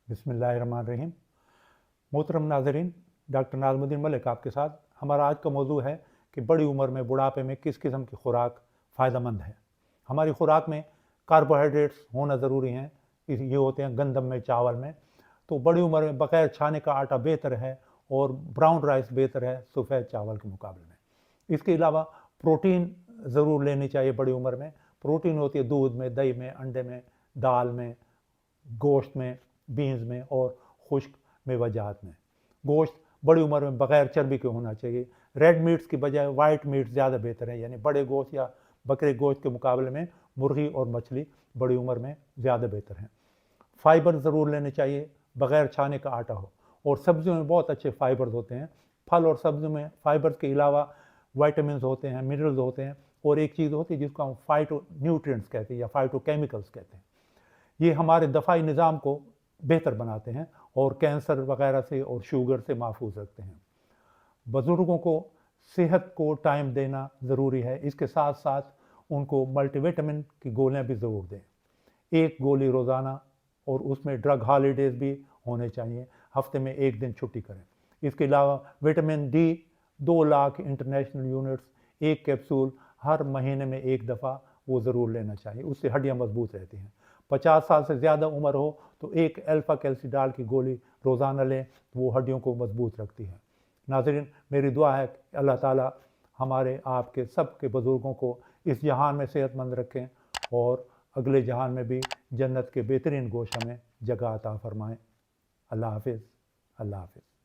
बिस्मिल्लाहिर्रहमानिर्रहीम। मोहतरम नाज़रीन, डॉक्टर नाज़मुद्दीन मलिक आपके साथ। हमारा आज का मौजू है कि बड़ी उम्र में बुढ़ापे में किस किस्म की खुराक फ़ायदेमंद है। हमारी खुराक में कार्बोहाइड्रेट्स होना ज़रूरी हैं। ये होते हैं गंदम में, चावल में। तो बड़ी उम्र में बग़ैर छाने का आटा बेहतर है और ब्राउन राइस बेहतर है सफ़ेद चावल के मुकाबले में। इसके अलावा प्रोटीन ज़रूर लेनी चाहिए बड़ी उम्र में। प्रोटीन होती है दूध में, दही में, अंडे में, दाल में, गोश्त में, बीन्स में और खुश्क मेवाजात में। गोश्त बड़ी उम्र में बग़ैर चर्बी के होना चाहिए। रेड मीट्स की बजाय वाइट मीट ज़्यादा बेहतर है, यानी बड़े गोश्त या बकरे गोश्त के मुकाबले में मुर्गी और मछली बड़ी उम्र में ज़्यादा बेहतर हैं। फाइबर ज़रूर लेने चाहिए, बग़ैर छाने का आटा हो। और सब्जियों में बहुत अच्छे फाइबर्स होते हैं। फल और सब्जियों में फाइबर्स के अलावा विटामिन्स होते हैं, मिनरल्स होते हैं, और एक चीज़ होती है जिसको हम फाइटो न्यूट्रिएंट्स कहते हैं या फाइटोकेमिकल्स कहते हैं। ये हमारे दफ़ाई निज़ाम को बेहतर बनाते हैं और कैंसर वगैरह से और शुगर से महफूज रखते हैं। बुज़ुर्गों को सेहत को टाइम देना ज़रूरी है। इसके साथ साथ उनको मल्टीविटामिन की गोलियां भी ज़रूर दें, एक गोली रोज़ाना, और उसमें ड्रग हॉलीडेज़ भी होने चाहिए। हफ्ते में एक दिन छुट्टी करें। इसके अलावा vitamin D 2 lakh international units, एक कैप्सूल हर महीने में एक दफ़ा वो ज़रूर लेना चाहिए। उससे हड्डियाँ मजबूत रहती हैं। 50 साल से ज़्यादा उम्र हो तो एक अल्फ़ा कैल्सिडाल की गोली रोज़ाना लें, वो हड्डियों को मजबूत रखती है। नाज़रीन, मेरी दुआ है कि अल्लाह ताला हमारे आपके सब के बुज़ुर्गों को इस जहान में सेहतमंद रखें और अगले जहान में भी जन्नत के बेहतरीन गोशा में जगह अता फरमाएँ। अल्लाह हाफ़िज़। अल्लाह हाफ़िज़।